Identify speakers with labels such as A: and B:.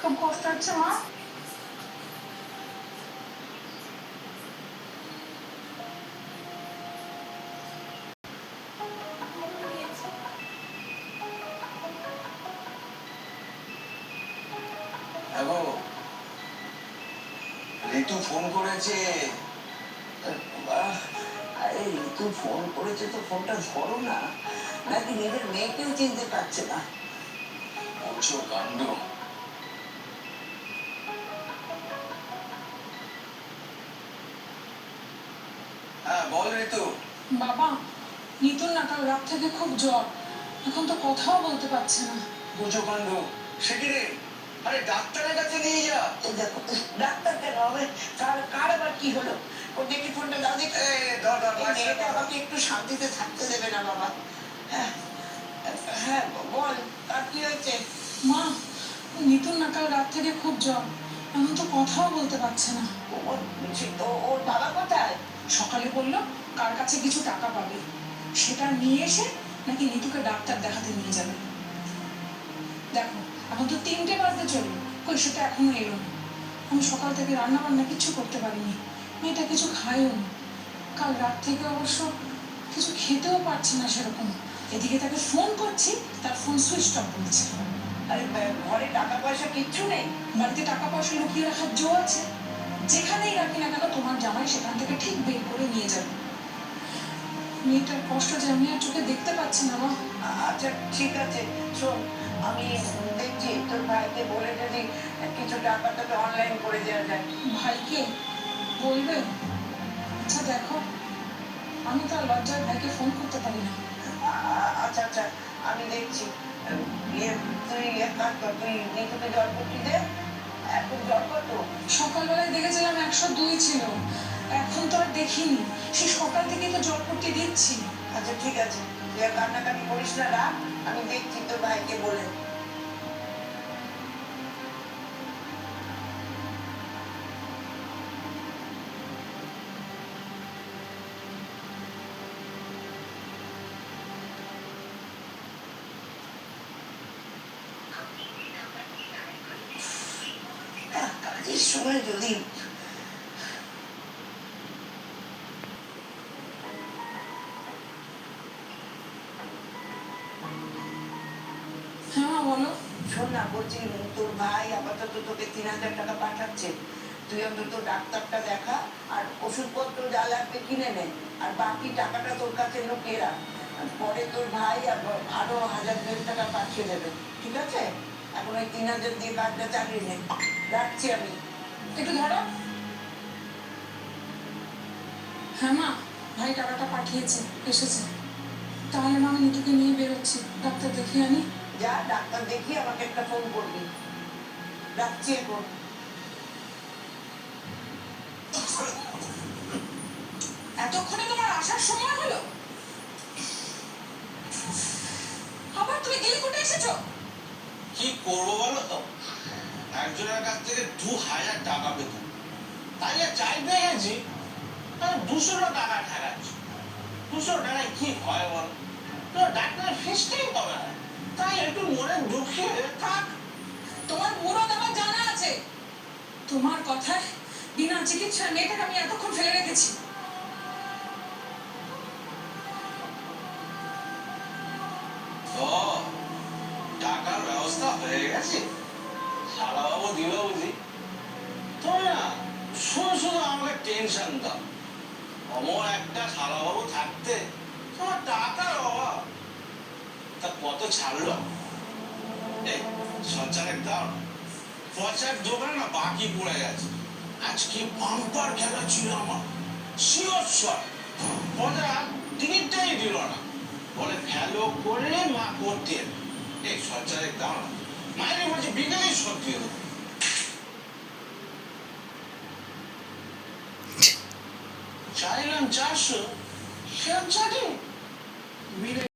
A: খুব কষ্ট হচ্ছে মা।
B: হ্যালো, ঋতু ফোন করেছে। আরে ঋতু ফোন করেছে তো ফোনটা ধরো না, নাকি নিজের মেয়েকেও চিনতে পারছে না। বলছো কাণ্ড। হ্যাঁ বল ঋতু।
A: বাবা, নিতুর না কাল রাত থেকে খুব জ্বর, এখন তো কথাও বলতে পারছে না।
B: বুঝো কাণ্ড। সে কি রে? আরে ডাক্তারের কাছে নিয়ে যা। দেখো ডাক্তার কেন হবে? কার আবার কি হলো? ও দেখি ফোনটা দাও দেখি। মেয়েটা আমাকে একটু শান্তিতে থাকতে দেবে না বাবা। হ্যাঁ হ্যাঁ বল, কার কি হয়েছে?
A: মা, নিতুর না কাল রাত থেকে খুব জ্বর, এখন তো কথাও বলতে পারছে না।
B: ওর বাবা কোথায়?
A: সকালে বললো কার কাছে কিছু টাকা পাবে, সেটা নিয়ে এসে নাকি নিতুকে ডাক্তার দেখাতে নিয়ে যাবে। দেখো এখন তো 3টে বাজতে চললো, কই সেটা এখনো এলো না। আমি সকাল থেকে রান্না বান্না কিছু করতে পারিনি, মেয়েটা কিছু খায়ও নি। কাল রাত থেকে অবশ্য কিছু খেতেও পারছে না সেরকম। এদিকে তাকে ফোন করছি, তার ফোন সুইচ অফ বলছে।
B: আরে ঘরে টাকা পয়সা কিচ্ছু নেই?
A: বাড়িতে টাকা পয়সা লুকিয়ে রাখার জো আছে? যেখানেই রাখি না কেন তোমার জামাই সেখান থেকে ঠিক বের করে নিয়ে যাবে। মেয়েটার কষ্ট যে আমি আর চোখে দেখতে পাচ্ছি না মা।
B: আচ্ছা ঠিক আছে, শোন, আমি দেখছি তোর ভাইকে বলে যদি কিছু টাকা তোকে অনলাইন করে দেওয়া যায়।
A: ভাইকে বলবে? আচ্ছা দেখো, আমি তো আর লজ্জায় ভাইকে ফোন করতে পারি না।
B: আচ্ছা আচ্ছা, আমি দেখছি। তুই এক কাজ কর, তুই নিতুকে জল পট্টি দে। এখন জল কত?
A: সকালবেলায় দেখেছিলাম 102 ছিল, এখন তো আর দেখিনি। সে সকাল থেকেই তো জলপট্টি দিচ্ছি।
B: আচ্ছা ঠিক আছে, তুই আর কান্নাকাটি করিস না, রাখ, আমি দেখছি তোর ভাইকে বলে। কাজের সময় যদি
A: হ্যাঁ বলো।
B: শোন না, বলছি তোর ভাই আপাতত তোকে 3,000 টাকা পাঠাচ্ছে। তুই অন্তত ডাক্তারটা দেখা, আর ওষুধপত্র যা লাগবে কিনে নে, আর বাকি টাকাটা তোর কাছে লুকিয়ে রাখ। পরে তোর ভাই আরো 1,000-2,000 টাকা পাঠিয়ে দেবে, ঠিক আছে? এখন ওই 3,000 দিয়ে কাজটা চালিয়ে নে। রাখছি আমি।
A: একটু ধরো। হ্যাঁ মা, ভাই টাকাটা পাঠিয়েছে, এসেছে। তাহলে মা আমি নিতুকে নিয়ে বেরোচ্ছি, ডাক্তার দেখিয়ে আনি।
B: যা, ডাক্তার দেখিয়ে আমাকে একটা ফোন করবি। রাখছি এখন।
A: এতক্ষণে তোমার আসার সময় হলো? আবার তুমি গেলিকুটে এসেছো?
C: কি করবো বলো তো, একজনের কাছ থেকে 2,000 টাকা পেতাম, তাই আর চাইতে গেছি, 200 টাকা ঠেকাচ্ছি। 200 টাকায় কি হয় বল? তো ডাক্তারের ফিসটাই পাবে না, তাই একটু মনে দুঃখে থাক।
A: তোমার মুরদ আমার জানা আছে। তোমার কথায় বিনা চিকিৎসায় মেয়েটাকে আমি এতক্ষণ ফেলে রেখেছি।
C: ও, টাকার ব্যবস্থা হয়ে গেছে, শালাবাবু দিল বুঝি। তুমি না শুধু শুধু আমাকে টেনশন দাও। অমর একটা শালাবাবু থাকতে তোমার টাকার অভাব। তা কত ছাড়লো? এই সঞ্চারের দাও, পয়সার দোকানে না বাকি পড়ে গেছে। আজকে বাম্পার খেলা ছিল আমার, শিওর শট। পয়সা টিকিটটাই দিল না, বলে ফেলো করে মা করতে। এই সঞ্চারের দাও না, মায়ের বলছে বিকেলেই শোধ দিয়ে দেবো। চাইলাম 400, সে 4